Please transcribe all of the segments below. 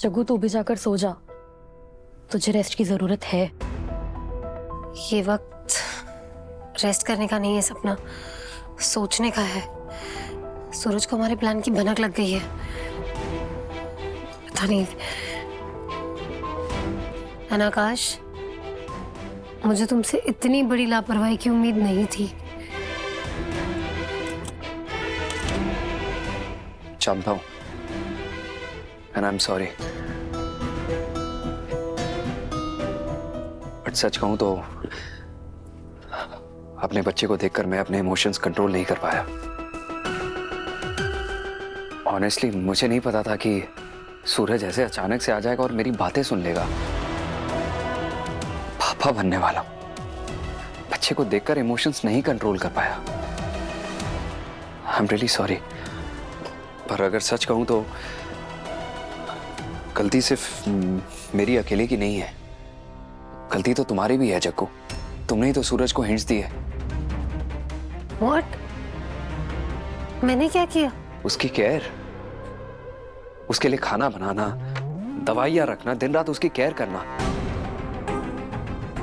जग्गू तू भी जाकर सो जा, तुझे रेस्ट की जरूरत है। ये वक्त रेस्ट करने का नहीं है सपना, सोचने का है। सूरज को हमारे प्लान की भनक लग गई है। पता नहीं। अनाकाश, मुझे तुमसे इतनी बड़ी लापरवाही की उम्मीद नहीं थी। जानता हूं, and I'm sorry. बट सच कहूं तो अपने बच्चे को देखकर मैं अपने इमोशंस कंट्रोल नहीं कर पाया। ऑनेस्टली मुझे नहीं पता था कि सूरज ऐसे अचानक से आ जाएगा और मेरी बातें सुन लेगा। पापा बनने वाला हूं, बच्चे को देखकर इमोशंस नहीं कंट्रोल कर पाया। I am really sorry. पर अगर सच कहूं तो गलती सिर्फ मेरी अकेले की नहीं है, गलती तो तुम्हारी भी है जग्गू। तुमने ही तो सूरज को हिंट्स दिए। What? मैंने क्या किया? उसकी केयर, उसके लिए खाना बनाना, दवाइयां रखना, दिन रात उसकी केयर करना।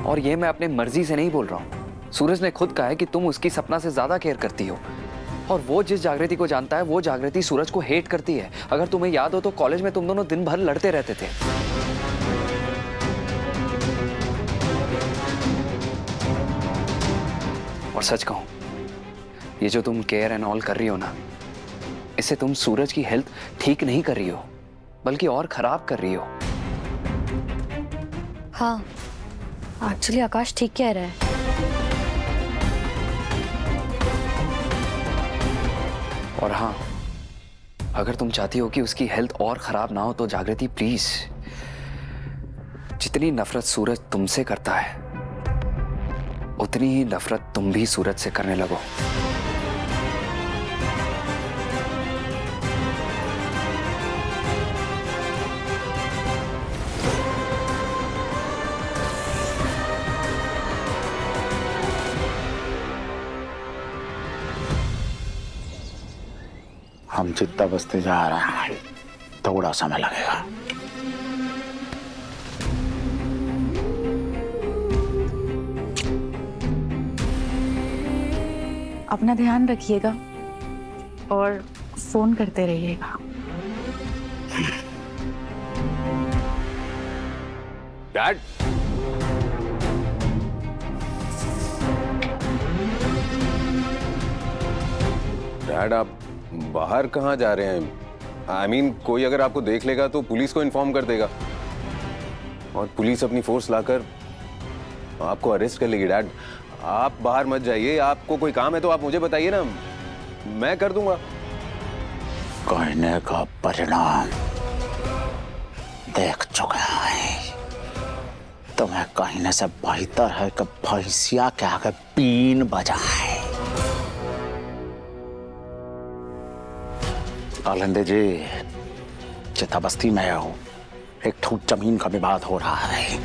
और ये मैं अपने मर्जी से नहीं बोल रहा हूं। सूरज ने खुद कहा है कि तुम उसकी सपना से ज्यादा केयर करती हो। और वो जिस जागृति को जानता है, वो जागृति सूरज को हेट करती है। अगर तुम्हें याद हो तो कॉलेज में तुम दोनों दिन भर लड़ते रहते थे। और सच कहूं, ये जो तुम केयर एंड ऑल कर रही हो ना, इससे तुम सूरज की हेल्थ ठीक नहीं कर रही हो, बल्कि और खराब कर रही हो। हाँ, एक्चुअली आकाश ठीक कह रहा है। और हाँ, अगर तुम चाहती हो कि उसकी हेल्थ और खराब ना हो तो जागृति प्लीज, जितनी नफरत सूरज तुमसे करता है उतनी ही नफरत तुम भी सूरज से करने लगो। हम चित्ता बस्ती जा रहे हैं, थोड़ा समय लगेगा। अपना ध्यान रखिएगा और फोन करते रहिएगा। डैड, डैड आप बाहर कहाँ जा रहे हैं? आई मीन कोई अगर आपको देख लेगा तो पुलिस को इन्फॉर्म कर देगा और पुलिस अपनी फोर्स लाकर आपको अरेस्ट कर लेगी। डैड आप बाहर मत जाइए। आपको कोई काम है तो आप मुझे बताइए ना, मैं कर दूंगा। कहने का परिणाम देख चुके हैं। तुम्हें कहने से बेहतर है कि भैंसिया के आगे बीन बजाए। कालिंदी जी, चिता बस्ती में हो, एक ठूट जमीन का विवाद हो रहा है।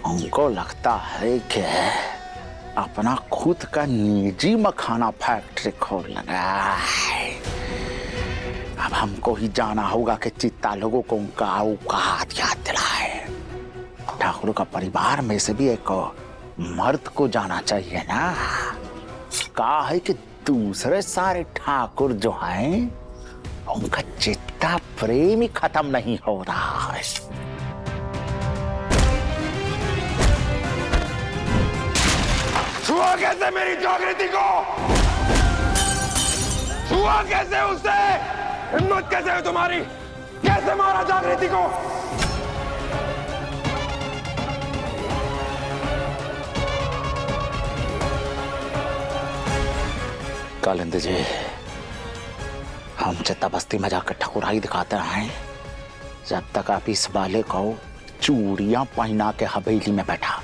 उनको लगता है कि अपना खुद का निजी मखाना फैक्ट्री खोल लगा है। अब हमको ही जाना होगा कि चित्ता लोगों को उनका औकात याद दिलाए। ठाकुर का परिवार में से भी एक मर्द को जाना चाहिए ना। कहा है कि दूसरे सारे ठाकुर जो हैं उनका चित्ता प्रेम ही खत्म नहीं हो रहा है। छुआ कैसे मेरी जागृति को? छुआ कैसे उसे? हिम्मत कैसे है तुम्हारी? कैसे मारा जागृति को? कालिंदी जी, हम चित्ता बस्ती में जाकर ठकुराई दिखाते हैं जब तक आप इस वाले को चूड़ियां पहना के हवेली में बैठा।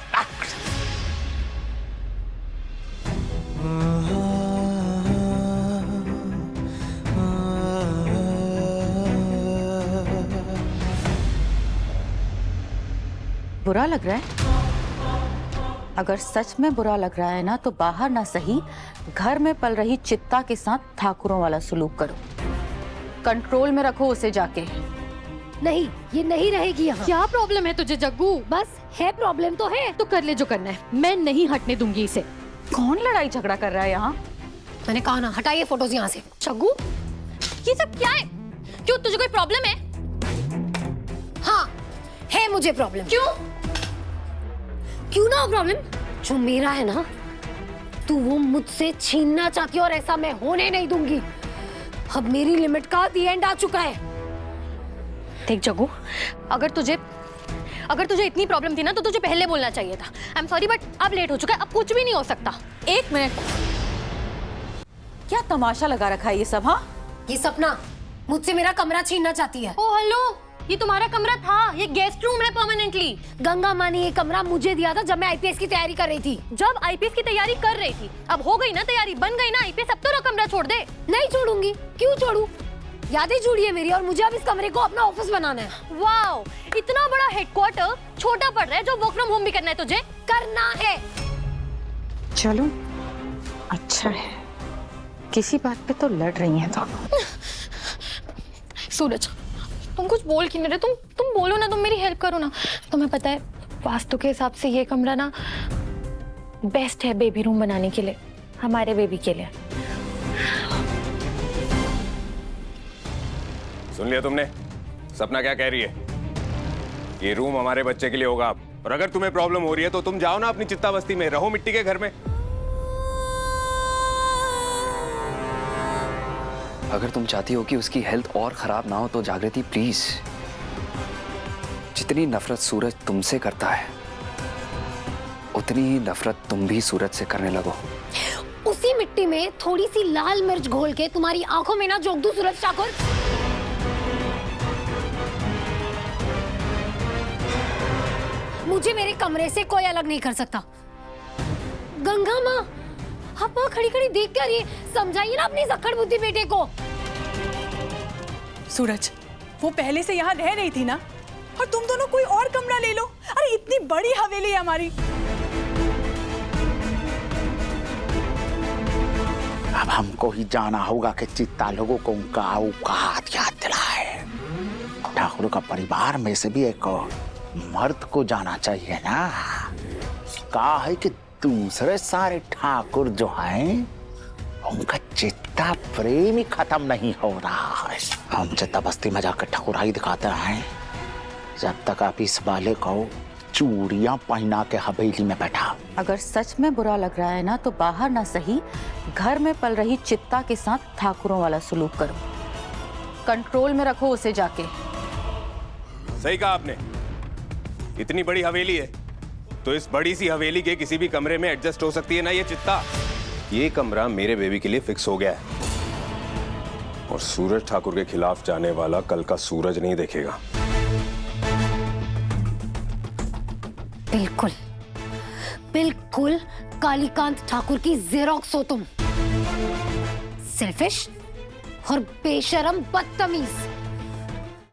बुरा लग रहा है? अगर सच में बुरा लग रहा है ना, तो बाहर ना सही, घर में पल रही चित्ता के साथ ठाकुरों वाला सलूक करो। कंट्रोल में रखो उसे जाके, नहीं, ये नहीं रहेगी यहाँ। क्या प्रॉब्लम है तुझे जग्गू? बस है, प्रॉब्लम तो है। तो कर ले जो करना है, मैं नहीं हटने दूंगी इसे। कौन लड़ाई झगड़ा कर रहा है यहाँ? मैंने कहा ना, हटाइए फोटोज यहाँ से। जग्गू, ये सब क्या है? क्यों, तुझे कोई प्रॉब्लम है? हाँ, है मुझे प्रॉब्लम। क्यों? क्यों ना हो प्रॉब्लम? जो मेरा है ना, तू वो मुझसे छीनना चाहती है और ऐसा मैं होने नहीं दूंगी। अब मेरी लिमिट का दी एंड आ चुका है। देख जग्गू, अगर तुझे इतनी प्रॉब्लम थी ना तो तुझे पहले बोलना चाहिए था। आई एम सॉरी बट अब लेट हो चुका है, अब कुछ भी नहीं हो सकता। एक मिनट, क्या तमाशा लगा रखा है ये सब? हाँ, ये सपना मुझसे मेरा कमरा छीनना चाहती है। ओ हेलो, ये तुम्हारा कमरा था, ये गेस्ट रूम है परमानेंटली। गंगा माँ ने ये कमरा मुझे दिया था जब मैं आईपीएस की तैयारी कर रही थी। जब आईपीएस की तैयारी कर रही थी, अब हो गई ना तैयारी, बन गई ना आईपीएस, अब तो कमरा छोड़ दे। नहीं छोड़ूंगी। क्यों छोड़ू? यादें जुड़ी है मेरी और मुझे अब इस कमरे को अपना ऑफिस बनाना है। वाओ, इतना बड़ा हेडक्वार्टर छोटा पड़ रहा है जो वर्क फ्रॉम होम भी करना है तुझे? करना है। चलो अच्छा है, किसी बात पे तो लड़ रही हैं दोनों। सूरज, तुम कुछ बोल क्यों नहीं रहे? तुम बोलो ना, तुम मेरी हेल्प करो ना। तुम्हें पता है वास्तु के हिसाब से ये कमरा ना बेस्ट है बेबी रूम बनाने के लिए, हमारे बेबी के लिए। सुन लिया तुमने सपना क्या कह रही है? ये रूम हमारे बच्चे के लिए होगा। और अगर तुम्हें प्रॉब्लम हो रही है तो तुम जाओ ना अपनी चित्ता बस्ती में, रहो मिट्टी के घर में। अगर तुम चाहती हो कि उसकी हेल्थ और खराब ना हो तो जागृति प्लीज, जितनी नफरत सूरज तुमसे करता है उतनी ही नफरत तुम भी सूरज से करने लगो। उसी मिट्टी में थोड़ी सी लाल मिर्च घोल के तुम्हारी आंखों में ना जोक दूं सूरज ठाकुर। मुझे मेरे कमरे से कोई अलग नहीं कर सकता। गंगा माँ, आप वहाँ खड़ी खड़ी देख कर रही, समझाइए ना अपनी जक्कड़ बुद्धि बेटे को। सूरज, वो पहले से यहाँ रह रही थी ना, और तुम दोनों कोई और कमरा ले लो। अरे इतनी बड़ी हवेली है हमारी। अब हमको ही जाना होगा कि चित्ता लोगों को उनका औकात याद दिलाए। ठाकुर का परिवार में से भी एक मर्द को जाना चाहिए ना। कहा है कि दूसरे सारे ठाकुर जो हैं उनका चित्ता प्रेम ही खत्म नहीं हो रहा है। हम चित्ता बस्ती में जाकर ठकुराई दिखाते हैं जब तक आप इस वाले को चूड़ियां पहना के हवेली में बैठा। अगर सच में बुरा लग रहा है ना तो बाहर ना सही, घर में पल रही चित्ता के साथ ठाकुरों वाला सलूक करो। कंट्रोल में रखो उसे जाके। सही कहा आपने। इतनी बड़ी हवेली है तो इस बड़ी सी हवेली के किसी भी कमरे में एडजस्ट हो सकती है ना ये चित्ता। ये कमरा मेरे बेबी के लिए फिक्स हो गया है और सूरज ठाकुर के खिलाफ जाने वाला कल का सूरज नहीं देखेगा। बिल्कुल बिल्कुल कालीकांत ठाकुर की जेरोक्स हो तुम। सेल्फिश और बेशरम बदतमीज।